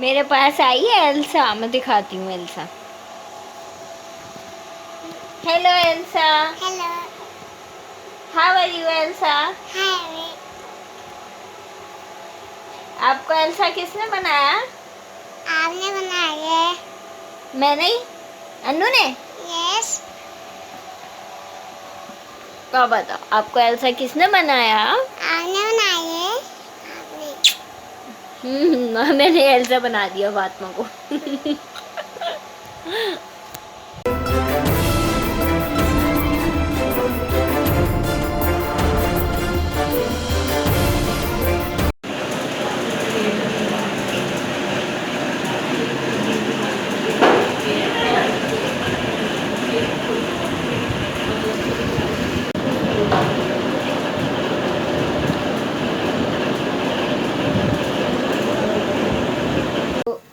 मेरे पास आई है एल्सा, मैं दिखाती हूँ Elsa. Hello Elsa. Hello. How are you Elsa? Hi. आपको एल्सा किसने बनाया? आपने बनाया? मैंने ही। अन्नू ने? यस। क्या बताओ, आपको एल्सा किसने बनाया? आपने बनाया? आपने। मैंने एल्सा बना दिया फातिमा को।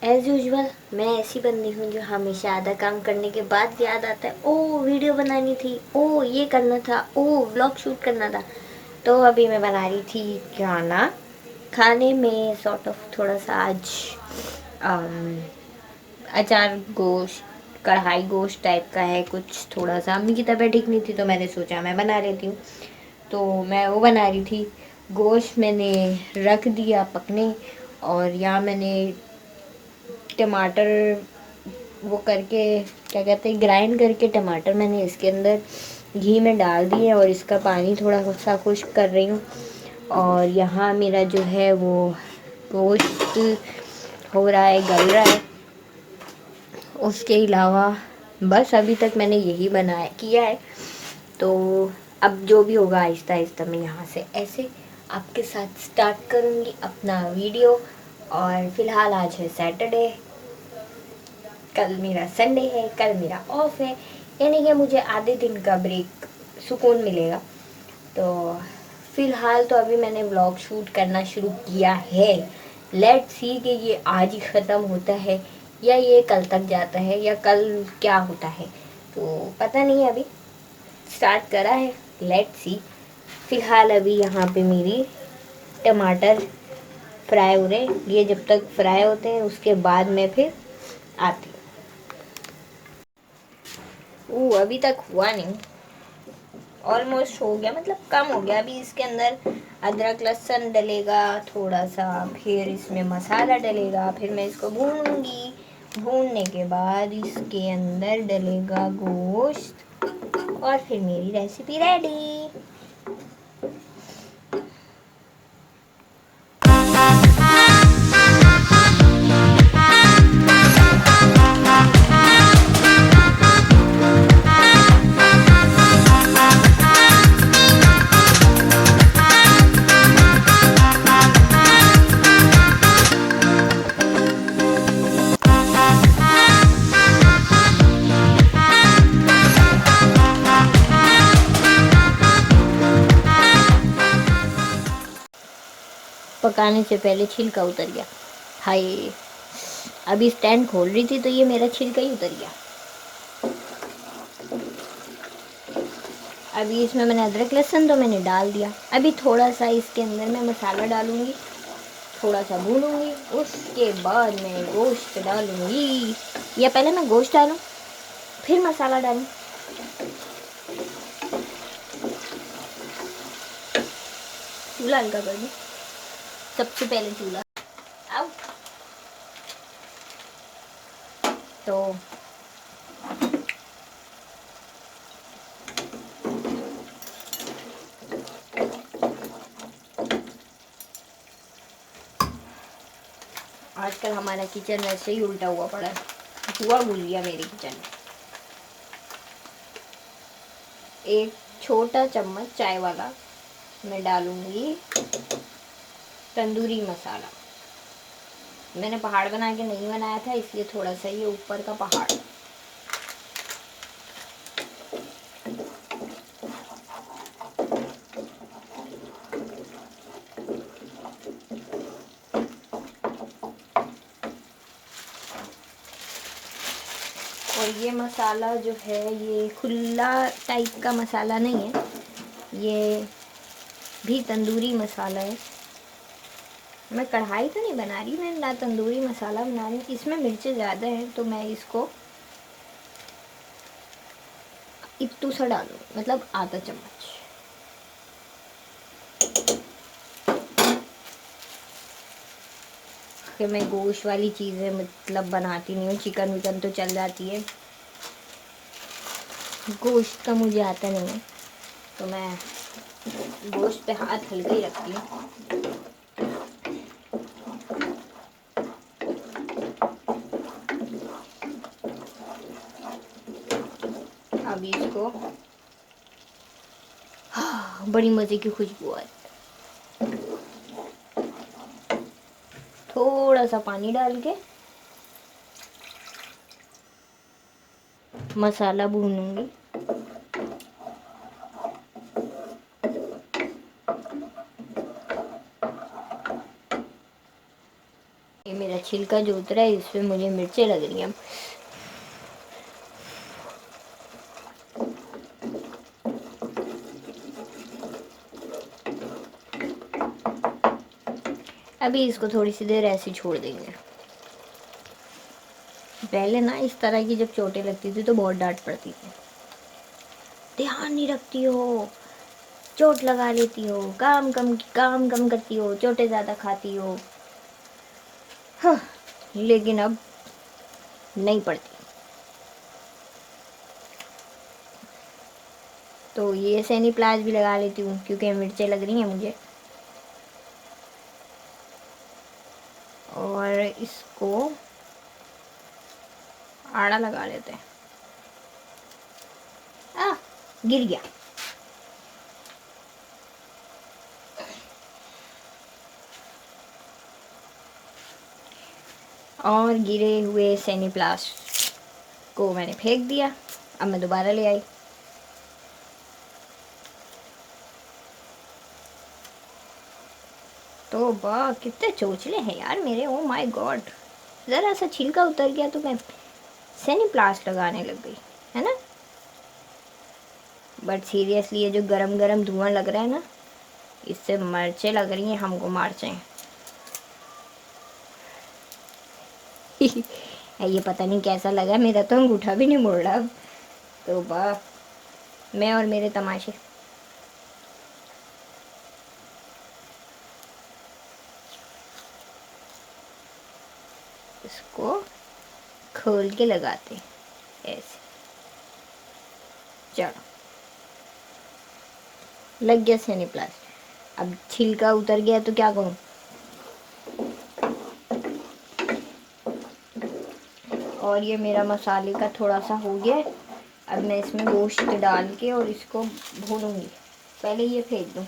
एज यूजुअल मैं ऐसी बंदी हूँ जो हमेशा आधा काम करने के बाद याद आता है, ओ वीडियो बनानी थी, ओ ये करना था, ओ व्लॉग शूट करना था। तो अभी मैं बना रही थी खाना। खाने में सॉर्ट ऑफ थोड़ा सा आज अचार गोश्त, कढ़ाई गोश्त टाइप का है कुछ। थोड़ा सा अम्मी की तबीयत ठीक नहीं थी तो मैंने सोचा मैं बना लेती हूँ। तो मैं वो बना रही थी। गोश्त मैंने रख दिया पकने, और यहाँ मैंने टमाटर वो करके, क्या कहते हैं, ग्राइंड करके टमाटर मैंने इसके अंदर घी में डाल दिए और इसका पानी थोड़ा सा खुश्क कर रही हूँ। और यहाँ मेरा जो है वो गोश्त हो रहा है, गल रहा है। उसके अलावा बस अभी तक मैंने यही बनाया किया है। तो अब जो भी होगा आहिस्ता आहिस्ता मैं यहाँ से ऐसे आपके साथ स्टार्ट करूँगी अपना वीडियो। और फिलहाल आज है सैटरडे, कल मेरा संडे है, कल मेरा ऑफ है, यानी कि मुझे आधे दिन का ब्रेक सुकून मिलेगा। तो फिलहाल तो अभी मैंने व्लॉग शूट करना शुरू किया है। लेट्स सी कि ये आज ही ख़त्म होता है या ये कल तक जाता है या कल क्या होता है, तो पता नहीं। अभी स्टार्ट करा है, लेट्स सी। फिलहाल अभी यहाँ पे मेरी टमाटर फ्राई हो रहे हैं। ये जब तक फ्राई होते हैं उसके बाद मैं फिर आती हूँ। अभी तक हुआ नहीं, ऑलमोस्ट हो गया, मतलब कम हो गया। अभी इसके अंदर अदरक लहसुन डलेगा थोड़ा सा, फिर इसमें मसाला डलेगा, फिर मैं इसको भूनूंगी। भूनने के बाद इसके अंदर डलेगा गोश्त और फिर मेरी रेसिपी रेडी। पकाने से पहले छिलका उतर गया, हाय। अभी स्टैंड खोल रही थी तो ये मेरा छिलका ही उतर गया। अभी इसमें मैंने अदरक लहसुन तो मैंने डाल दिया। अभी थोड़ा सा इसके अंदर मैं मसाला डालूंगी, थोड़ा सा भूनूंगी, उसके बाद मैं गोश्त डालूंगी। या पहले मैं गोश्त डालूं फिर मसाला डालूं? चूल्हा हल्का कर दूं सबसे पहले, चूल्हा आओ। तो आजकल हमारा किचन वैसे ही उल्टा हुआ पड़ा है, हुआ भूल गया मेरे किचन में। एक छोटा चम्मच चाय वाला मैं डालूंगी तंदूरी मसाला। मैंने पहाड़ बना के नहीं बनाया था, इसलिए थोड़ा सा ये ऊपर का पहाड़। और ये मसाला जो है ये खुला टाइप का मसाला नहीं है, ये भी तंदूरी मसाला है। मैं कढ़ाई तो नहीं बना रही, मैं ना तंदूरी मसाला बना रही हूँ। इसमें मिर्चें ज़्यादा हैं तो मैं इसको इत्तू सा डालूँ, मतलब आधा चम्मच। कि मैं गोश्त वाली चीज़ें मतलब बनाती नहीं हूँ, चिकन विकन तो चल जाती है, गोश्त का मुझे आता नहीं है, तो मैं गोश्त पे हाथ हल्का ही रखती हूँ। अभी इसको बड़ी मज़े की खुशबू आ रही है। थोड़ा सा पानी डाल के मसाला भूनूंगी। ये मेरा छिलका जो उतरा है इसमें मुझे मिर्चें लग रही हैं। अभी इसको थोड़ी सी देर ऐसे छोड़ देंगे। पहले ना इस तरह की जब चोटें लगती थी तो बहुत डांट पड़ती थी, ध्यान नहीं रखती हो, चोट लगा लेती हो, काम कम करती हो, चोटें ज़्यादा खाती हो। हाँ, लेकिन अब नहीं पड़ती। तो ये सैनिप्लाज भी लगा लेती हूँ क्योंकि मिर्चें लग रही हैं मुझे। और इसको आड़ा लगा लेते हैं। आ, गिर गया। और गिरे हुए सैनिप्लास्ट को मैंने फेंक दिया। अब मैं दोबारा ले आई। तो वाह, कितने चोचले हैं यार मेरे, ओ माय गॉड। ज़रा सा छिलका उतर गया तो मैं सैनिप्लास्ट लगाने लग गई, है ना। बट सीरियसली ये जो गरम गरम धुआं लग रहा है ना, इससे मिर्चें लग रही हैं हमको मार्चें। ये पता नहीं कैसा लगा, मेरा तो अंगूठा भी नहीं मुड़ रहा अब। तो वाह, मैं और मेरे तमाशे। इसको खोल के लगाते ऐसे। चलो, लग गया सैनिप्लास्ट। अब छिलका उतर गया तो क्या करूँ। और ये मेरा मसाले का थोड़ा सा हो गया है। अब मैं इसमें गोश्त डाल के और इसको भूनूंगी। पहले ये फेंक दूँ।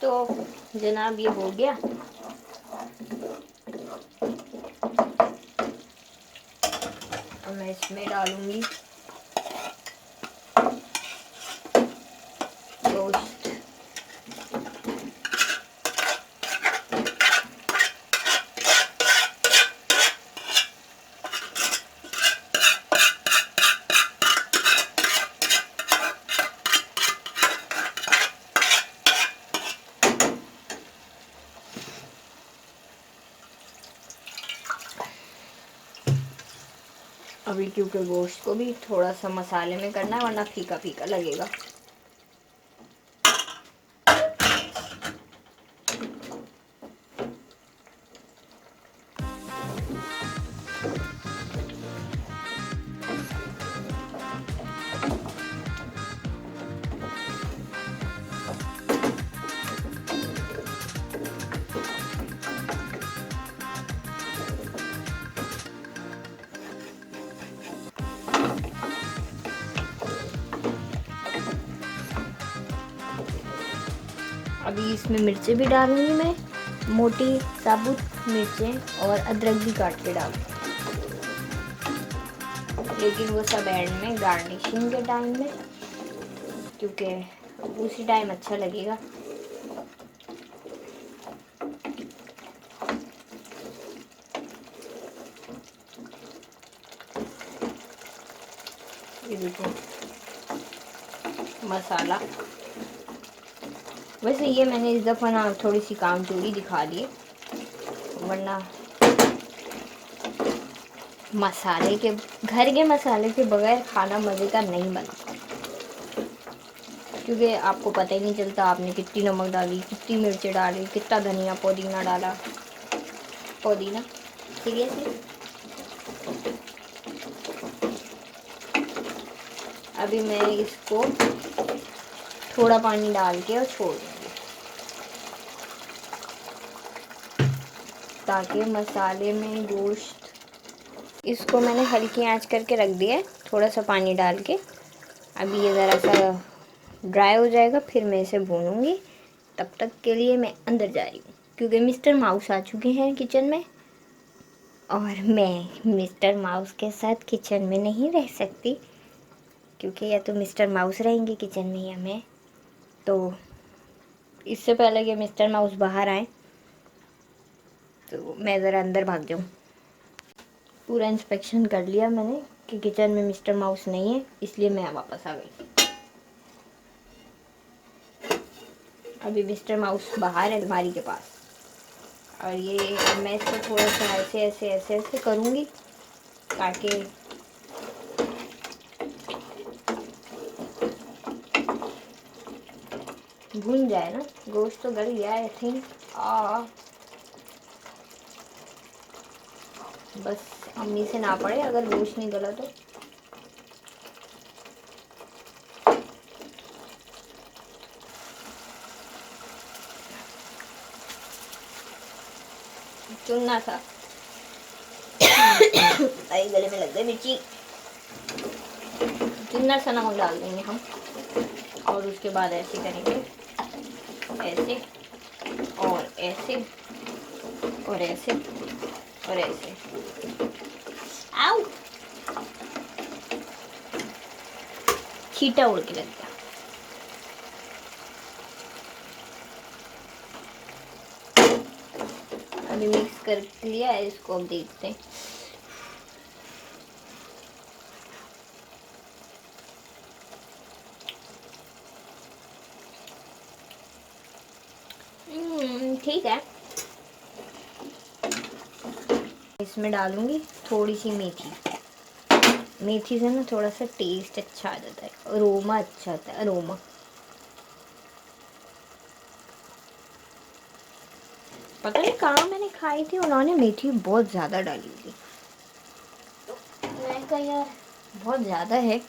तो जनाब ये हो गया। अब मैं इसमें डालूंगी गोश्त। अभी क्योंकि गोश्त को भी थोड़ा सा मसाले में करना है वरना फीका फीका लगेगा। अभी इसमें मिर्चें भी डालूंगी मैं, मोटी साबुत मिर्चें, और अदरक भी काट के डालूंगी, लेकिन वो सब एंड में गार्निशिंग के टाइम में, क्योंकि उसी टाइम अच्छा लगेगा। देखो मसाला। वैसे ये मैंने इस दफ़ा ना थोड़ी सी काम चोरी दिखा दी, वरना मसाले के, घर के मसाले के बगैर खाना मज़े का नहीं बनता, क्योंकि आपको पता ही नहीं चलता आपने कितनी नमक डाली, कितनी मिर्ची डाली, कितना धनिया पुदीना डाला। पुदीना सीरियसली। अभी मैं इसको थोड़ा पानी डाल के और छोड़ दूँगी, ताकि मसाले में गोश्त, इसको मैंने हल्की आंच करके रख दिया है, थोड़ा सा पानी डाल के। अभी ये ज़रा सा ड्राई हो जाएगा, फिर मैं इसे भूनूंगी। तब तक के लिए मैं अंदर जा रही हूँ, क्योंकि मिस्टर माउस आ चुके हैं किचन में, और मैं मिस्टर माउस के साथ किचन में नहीं रह सकती, क्योंकि या तो मिस्टर माउस रहेंगे किचन में या मैं। तो इससे पहले कि मिस्टर माउस बाहर आए, तो मैं ज़रा अंदर भाग जाऊँ। पूरा इंस्पेक्शन कर लिया मैंने कि किचन में मिस्टर माउस नहीं है, इसलिए मैं वापस आ गई। अभी मिस्टर माउस बाहर है अलमारी के पास, और ये मैं इसको थोड़ा सा ऐसे ऐसे ऐसे ऐसे करूँगी, ताकि भून जाए ना। गोश्त तो गल गया आई थिंक। बस अम्मी से ना पड़े अगर गोश्त नहीं गला तो। चुनना था अरे गले में लग गई मिर्ची। चुनना सा नमक डाल देंगे हम, और उसके बाद ऐसे करेंगे, ऐसे और ऐसे और ऐसे और ऐसे। आओ, छींटा उड़ के लग गया। अभी मिक्स कर लिया है, इसको अब देखते हैं। ठीक है। इसमें डालूंगी थोड़ी सी मेथी। मेथी से ना थोड़ा सा टेस्ट अच्छा आ जाता है, अरोमा अच्छा आता है, अरोमा। पता नहीं कहाँ मैंने खाई थी, उन्होंने मेथी बहुत ज़्यादा डाली थी, मैं कहा यार बहुत ज़्यादा है,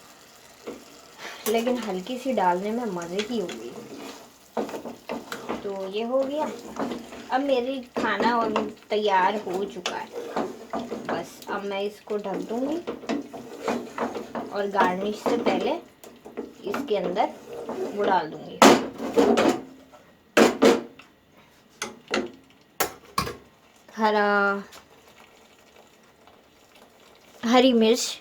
लेकिन हल्की सी डालने में मज़े की होगी। तो ये हो गया। अब मेरी खाना और तैयार हो चुका है, बस अब मैं इसको ढक दूँगी, और गार्निश से पहले इसके अंदर वो डाल दूँगी, हरी मिर्च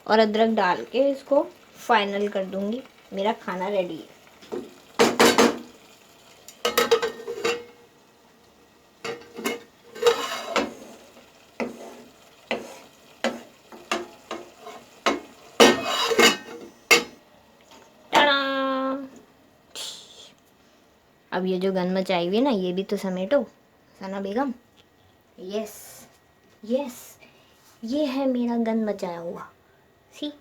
और अदरक डाल के इसको फाइनल कर दूँगी। मेरा खाना रेडी है। अब ये जो गन मचाई हुई है ना, ये भी तो समेटो सना बेगम। यस यस, ये है मेरा गन मचाया हुआ। सी,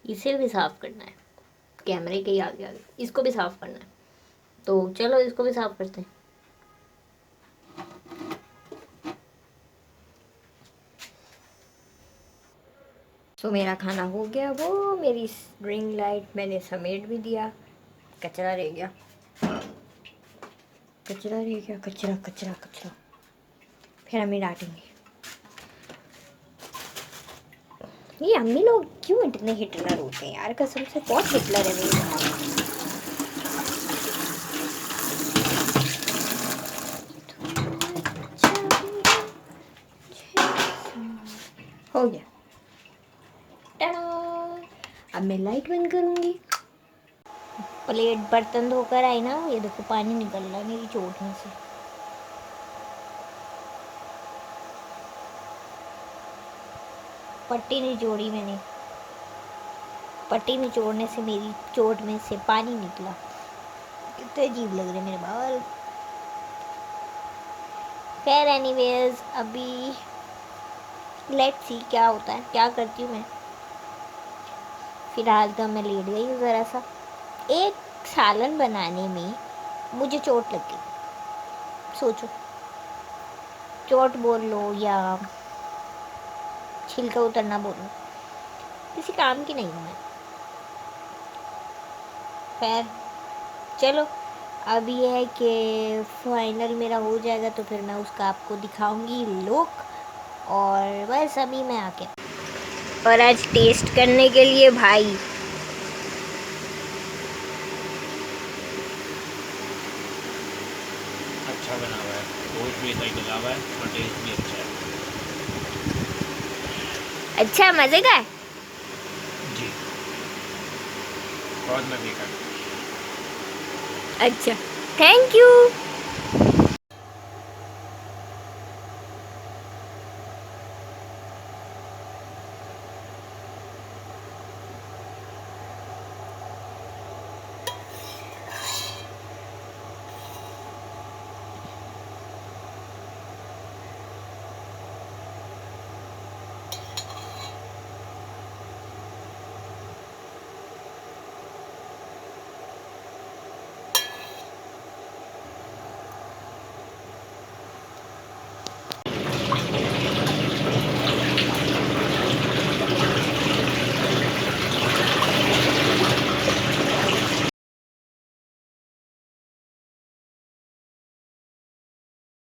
इसे भी साफ करना है, कैमरे के आगे आगे इसको भी साफ करना है। तो चलो इसको भी साफ करते हैं। तो मेरा खाना हो गया, वो मेरी रिंग लाइट मैंने समेट भी दिया, कचरा रह गया, कचरा रह गया, कचरा कचरा कचरा। फिर अम्मी डांटेंगे, ये अम्मी लोग क्यों इतने हिटलर होते हैं यार, कसम से बहुत हिटलर है मेरी मम्मा। हो गया, टाडा। अब मैं लाइट बंद करूंगी। प्लेट बर्तन धोकर आई ना, ये देखो पानी निकल रहा है मेरी चोट में से। पट्टी निचोड़ी मैंने, पट्टी निचोड़ने से मेरी चोट में से पानी निकला। कितने अजीब लग रहे मेरे बाल। खैर एनीवेज, अभी लेट्स सी क्या होता है, क्या करती हूँ मैं। फिलहाल तो मैं लेट गई हूँ ज़रा सा। एक सालन बनाने में मुझे चोट लग गई। सोचो, चोट बोल लो या छिलका उतरना बोलो, किसी काम की नहीं हूँ मैं। खैर चलो, अब ये है कि फाइनल मेरा हो जाएगा तो फिर मैं उसका आपको दिखाऊंगी लुक। और बस अभी मैं आके और आज टेस्ट करने के लिए भाई अच्छा बना हुआ है, गोश्त भी सही गला हुआ है और टेस्ट भी अच्छा है। अच्छा मज़े का है। जी, बहुत मज़े का। अच्छा, थैंक यू।